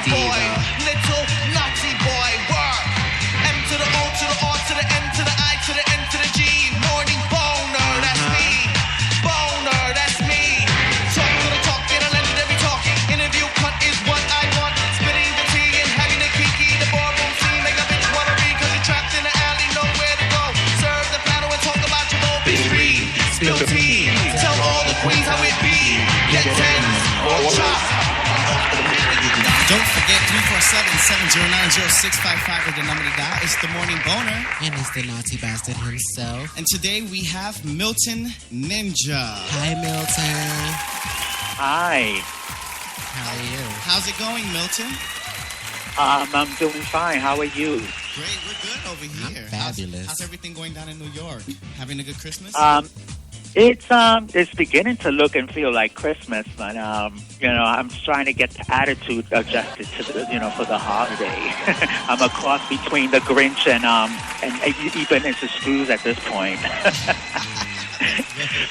boy, little naughty boy, work. M to the O to the R to the N to the I to the N to the G. Morning boner, that's me. Boner, that's me. Talk to the talk, get a legendary talk. Interview cut is what I want. Spitting the tea and having the kiki. The boardroom scene make a bitch wanna read. Cause you're trapped in the alley, nowhere to go. Serve the platter and talk about your own big read. Spill tea, tell all the queens how it be. Get tens or chops. Don't forget 347-709-0655 is the number to dial. It's the Morning Boner. And it's the naughty bastard himself. And today we have Milton Ninja. Hi, Milton. Hi. How are you? How's it going, Milton? I'm doing fine. How are you? Great, we're good over here. Fabulous. How's everything going down in New York? Having a good Christmas? It's beginning to look and feel like Christmas, but I'm trying to get the attitude adjusted to for the holiday. I'm a cross between the Grinch and even into Scrooge at this point.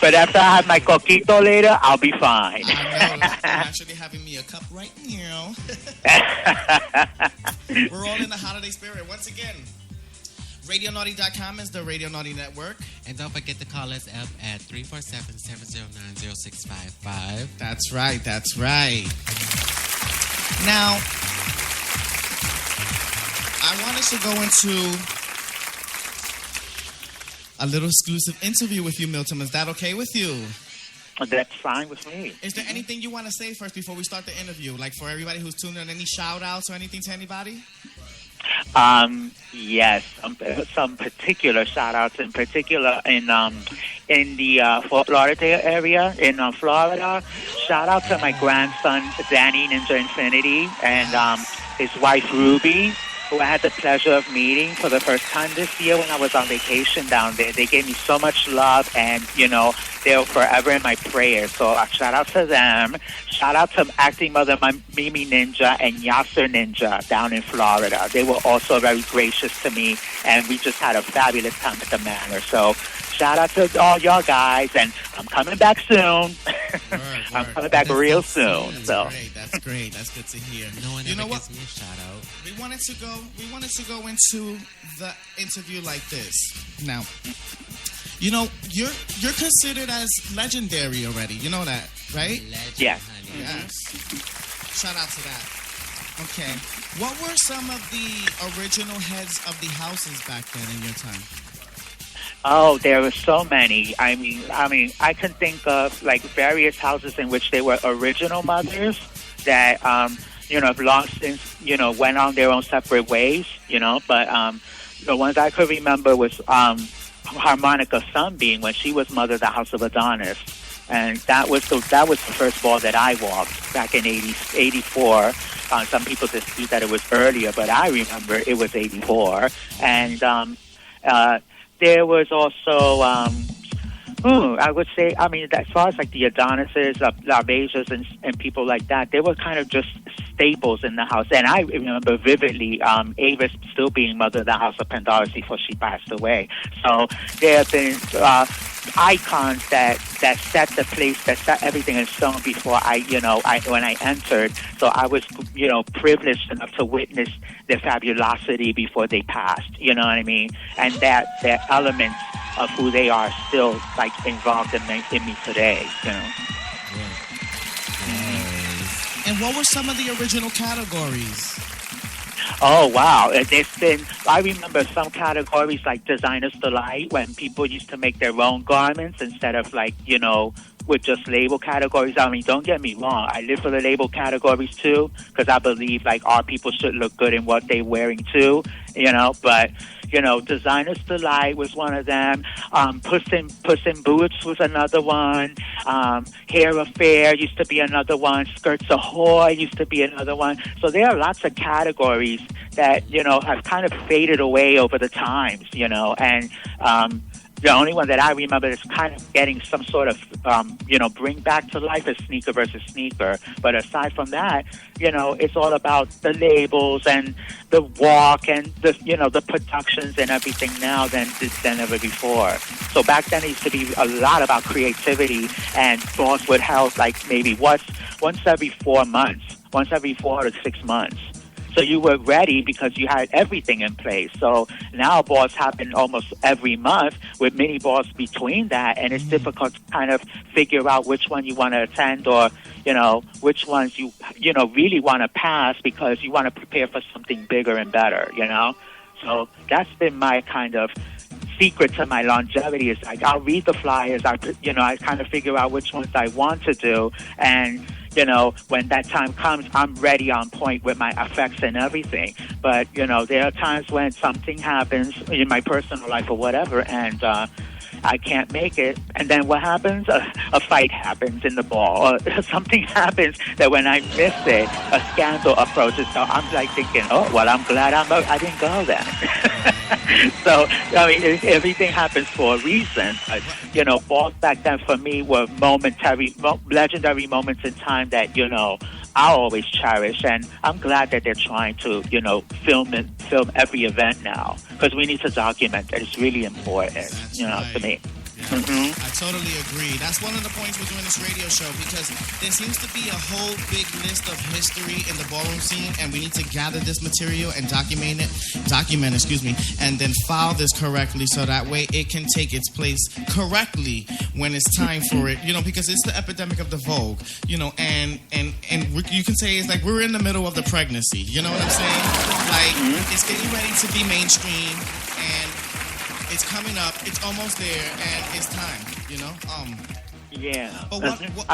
But after I have my coquito later, I'll be fine. I know. I'm actually having me a cup right now. We're all in the holiday spirit once again. RadioNaughty.com is the Radio Naughty Network. And don't forget to call us up at 347-709-0655. That's right, that's right. Now, I want us to go into a little exclusive interview with you, Milton. Is that okay with you? That's fine with me. Is there anything you want to say first before we start the interview? Like for everybody who's tuned in, any shout-outs or anything to anybody? Yes, some particular shout-outs in particular in the Fort Lauderdale area in Florida. Shout out to my grandson, Danny Ninja Infinity, and his wife, Ruby, who I had the pleasure of meeting for the first time this year when I was on vacation down there. They gave me so much love, and, they're forever in my prayers. So shout out to them. Shout out to acting mother, my Mimi Ninja, and Yasser Ninja down in Florida. They were also very gracious to me, and we just had a fabulous time at the Manor. So shout out to all y'all guys, and I'm coming back soon. I'm coming back real soon. That's great. That's good to hear. No one ever gives me a shout out. We wanted to go into the interview like this. Now, you're considered as legendary already. You know that, right? Yes. Yes. Shout out to that. Okay. What were some of the original heads of the houses back then in your time? Oh, there were so many. I mean, I can think of like various houses in which they were original mothers that, have long since, went on their own separate ways, but the ones I could remember was Harmonica Sunbeam when she was mother of the House of Adonis. And that was the first ball that I walked back in 84. Some people dispute that it was earlier, but I remember it was 84. And there was also, I would say, as far as like the Adonises, Larbasias, and people like that, they were kind of just staples in the house. And I remember vividly Avis still being mother of the House of Pandoris before she passed away. So there have been icons that set the place, that set everything in stone before when I entered. So I was, privileged enough to witness their fabulosity before they passed. You know what I mean? And that elements of who they are still like involved in me today. And what were some of the original categories? Oh, wow. I remember some categories like Designer's Delight when people used to make their own garments instead of with just label categories. Don't get me wrong. I live for the label categories too because I believe our people should look good in what they're wearing too, but Designer's Delight was one of them. Puss in Boots was another one. Hair Affair used to be another one. Skirts Ahoy used to be another one. So there are lots of categories that, have kind of faded away over the times, and the only one that I remember is kind of getting some sort of, bring back to life is Sneaker versus Sneaker. But aside from that, it's all about the labels and the walk and the productions and everything now than ever before. So back then it used to be a lot about creativity, and Boss would have maybe once every 4 months once every 4 to 6 months. So you were ready because you had everything in place. So now balls happen almost every month with mini balls between that, and it's difficult to kind of figure out which one you want to attend or, which ones you really want to pass because you want to prepare for something bigger and better, So that's been my kind of secret to my longevity is like I'll read the flyers, I kind of figure out which ones I want to do, and when that time comes, I'm ready on point with my effects and everything. But, there are times when something happens in my personal life or whatever, and I can't make it. And then what happens? A fight happens in the ball. Or something happens that when I miss it, a scandal approaches. So I'm like thinking, oh, well, I'm glad I didn't go then. So, everything happens for a reason. But, balls back then for me were legendary moments in time that, I'll always cherish. And I'm glad that they're trying to, film every event now because we need to document it. It's really important, to me. I totally agree. That's one of the points we're doing this radio show because there seems to be a whole big list of history in the ballroom scene, and we need to gather this material and document, and then file this correctly so that way it can take its place correctly when it's time for it, because it's the epidemic of the Vogue, and you can say it's like we're in the middle of the pregnancy, you know what I'm saying? Like, it's getting ready to be mainstream, and it's coming up. It's almost there, and it's time. Yeah. But what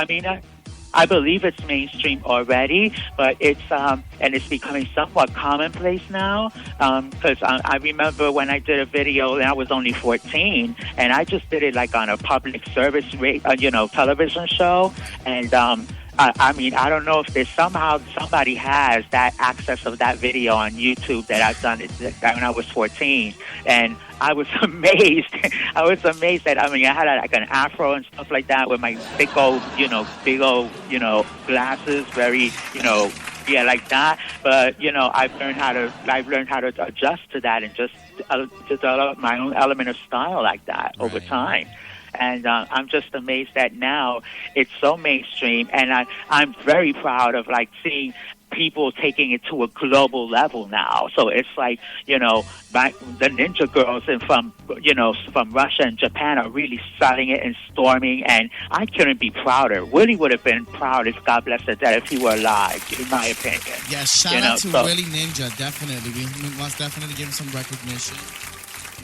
I believe it's mainstream already, but it's and it's becoming somewhat commonplace now. Because I remember when I did a video, and I was only 14, and I just did it like on a public service, television show, and. I don't know if there's somehow somebody has that access of that video on YouTube that I've done it when I was 14, and I was amazed. I that I had like an afro and stuff like that with my big old glasses, very like that. But I've learned how to adjust to that and just develop my own element of style like that over time. And I'm just amazed that now it's so mainstream, and I'm very proud of seeing people taking it to a global level now. So it's like the ninja girls and from Russia and Japan are really selling it and storming, and I couldn't be prouder. Willie would have been proud if God bless her dead if he were alive, in my opinion. Yes, shout out to Willie Ninja, definitely. We must definitely give him some recognition.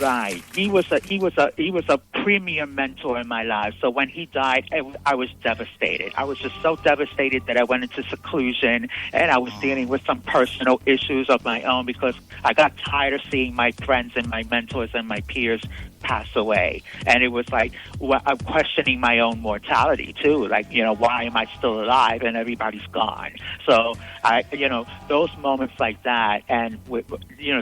Right. He was a premium mentor in my life. So when he died, I was devastated. I was just so devastated that I went into seclusion, and I was dealing with some personal issues of my own because I got tired of seeing my friends and my mentors and my peers pass away. And it was like, I'm questioning my own mortality too. Why am I still alive and everybody's gone? So those moments like that, and with,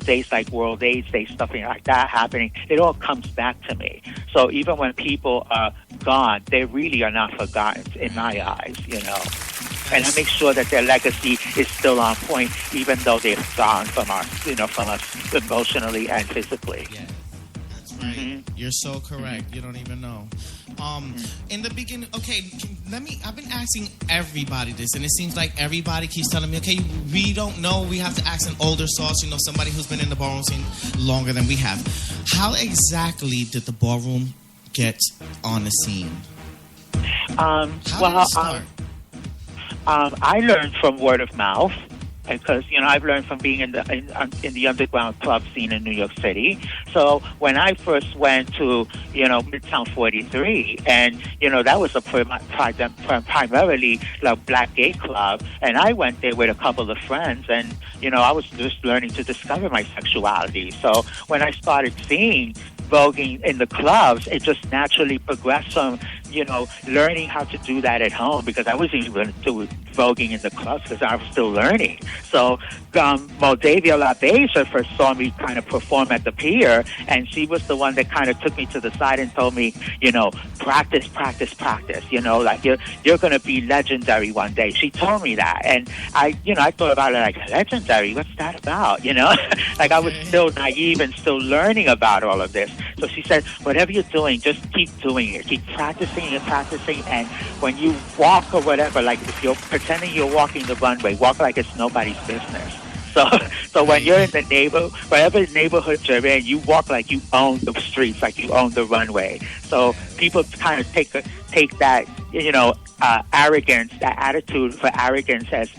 days like World AIDS Day, stuff like that happening, it all comes back to me. So even when people are gone, they really are not forgotten in my eyes, And I make sure that their legacy is still on point, even though they've gone from us emotionally and physically. Yeah. Right. Mm-hmm. You're so correct. You don't even know. In the beginning, okay, I've been asking everybody this, and it seems like everybody keeps telling me, okay, we don't know. We have to ask an older source, somebody who's been in the ballroom scene longer than we have. How exactly did the ballroom get on the scene? How did it start? I learned from word of mouth. Because I've learned from being in the underground club scene in New York City. So when I first went to Midtown 43, and that was a primarily black gay club, and I went there with a couple of friends, and I was just learning to discover my sexuality. So when I started seeing voguing in the clubs, it just naturally progressed from learning how to do that at home, because I wasn't even going to do voguing in the clubs because I was still learning. So Moldavia LaBeija first saw me kind of perform at the pier, and she was the one that kind of took me to the side and told me, practice, practice, practice. You're going to be legendary one day. She told me that, and I thought about it like, legendary? What's that about? I was still naive and still learning about all of this. So she said, whatever you're doing, just keep doing it. Keep practicing and practicing. And when you walk or whatever, like if you're pretending you're walking the runway, walk like it's nobody's business. So when you're in the whatever neighborhood you're in, you walk like you own the streets, like you own the runway. So people kind of take that, arrogance, that attitude for arrogance as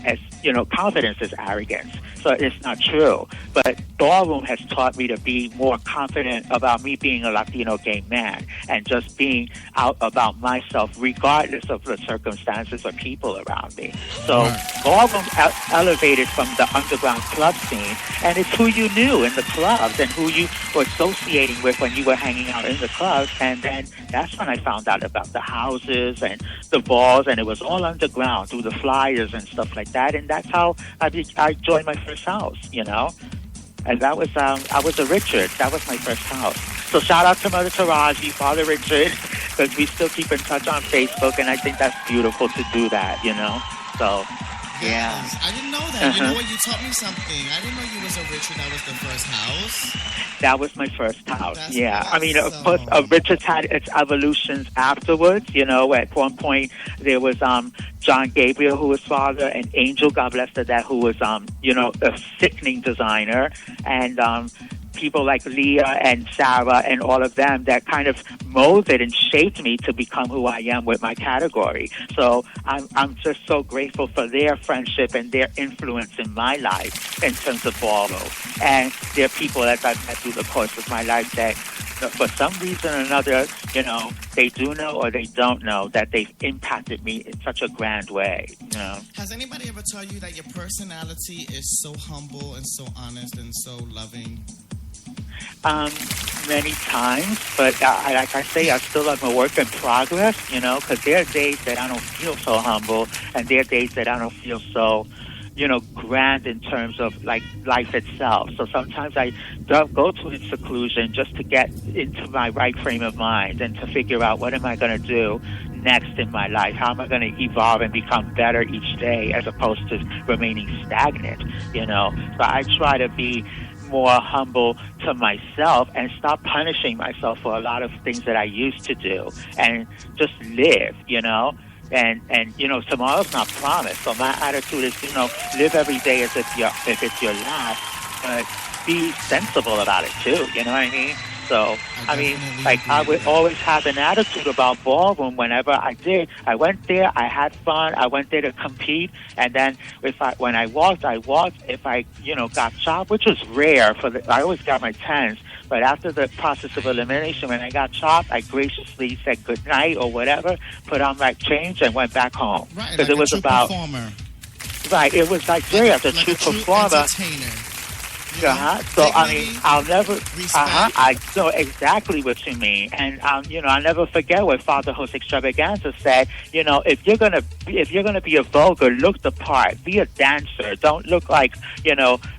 confidence is arrogance. So it's not true. But ballroom has taught me to be more confident about me being a Latino gay man and just being out about myself regardless of the circumstances or people around me. So ballroom elevated from the underground club scene, and it's who you knew in the clubs and who you were associating with when you were hanging out in the clubs. And then that's when I found out about the houses and the balls, and it was all underground through the flyers and stuff like that. And that's how I joined my first house, and that was I was a Richard. That was my first house. So shout out to Mother Taraji, Father Richard, because we still keep in touch on Facebook, and I think that's beautiful to do that, So yeah. Yes, I didn't know that. You know what? You taught me something. I didn't know you was a Richard. That was the first house. That was my first house. That's yeah. awesome. I mean, of course, Richard's had its evolutions afterwards. At one point there was John Gabriel, who was father, and Angel, God bless her, that who was a sickening designer, and people like Leah and Sarah and all of them that kind of molded and shaped me to become who I am with my category. So I'm just so grateful for their friendship and their influence in my life in terms of ballroom. And there are people that I've met through the course of my life that for some reason or another, they do know or they don't know that they've impacted me in such a grand way. Has anybody ever told you that your personality is so humble and so honest and so loving? Many times, but like I say, I still am a work in progress, because there are days that I don't feel so humble, and there are days that I don't feel so, grand in terms of like life itself. So sometimes I go to seclusion just to get into my right frame of mind and to figure out what am I going to do next in my life? How am I going to evolve and become better each day as opposed to remaining stagnant, So I try to be more humble to myself and stop punishing myself for a lot of things that I used to do and just live, and tomorrow's not promised. So my attitude is, live every day as if it's your last, but be sensible about it too, you know what I mean? So, I would always have an attitude about ballroom whenever I did. I went there, I had fun, I went there to compete, and then when I walked. If I, got chopped, which was rare, I always got my 10s, but after the process of elimination, when I got chopped, I graciously said good night or whatever, put on my change, and went back home. Right, because like it was about... performer. Right, it was like as a true performer. Entertainer. So I'll never. I know exactly what you mean, and I'll never forget what Father Jose Extravaganza said. If you're gonna be a vulgar, look the part. Be a dancer. Don't look like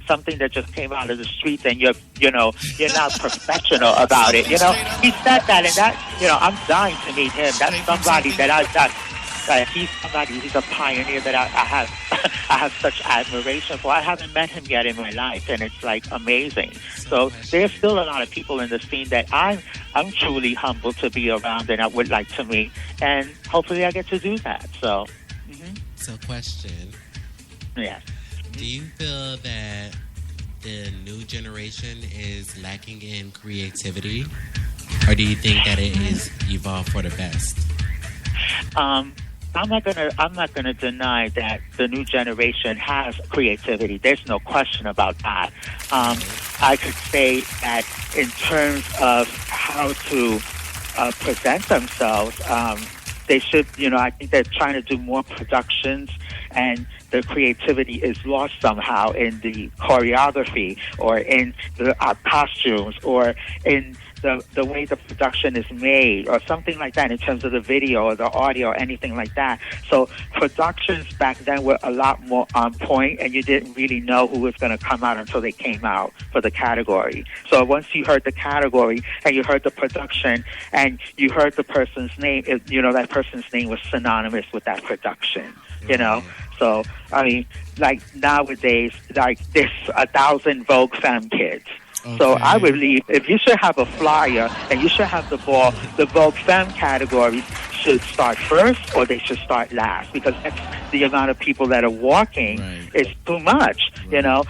something that just came out of the streets, and you're not professional about it. He said that, and that I'm dying to meet him. That's somebody that he's a pioneer that I have such admiration for. I haven't met him yet in my life, and it's like amazing. So there's still a lot of people in the scene that I'm truly humbled to be around, and I would like to meet, and hopefully I get to do that. So, So, question. Yeah. Do you feel that the new generation is lacking in creativity, or do you think that it is evolved for the best? I'm not gonna deny that the new generation has creativity. There's no question about that. I could say that in terms of how to present themselves, they should. I think they're trying to do more productions, and the creativity is lost somehow in the choreography or in the costumes or in the way the production is made or something like that in terms of the video or the audio or anything like that. So productions back then were a lot more on point, and you didn't really know who was going to come out until they came out for the category. So once you heard the category and you heard the production and you heard the person's name, that person's name was synonymous with that production, So, like nowadays, like there's 1,000 Vogue Femme kids. So Okay. I believe if you should have a flyer and you should have the ball, the Vogue Femme category should start first or they should start last, because that's the amount of people that are walking Right. is too much, you know.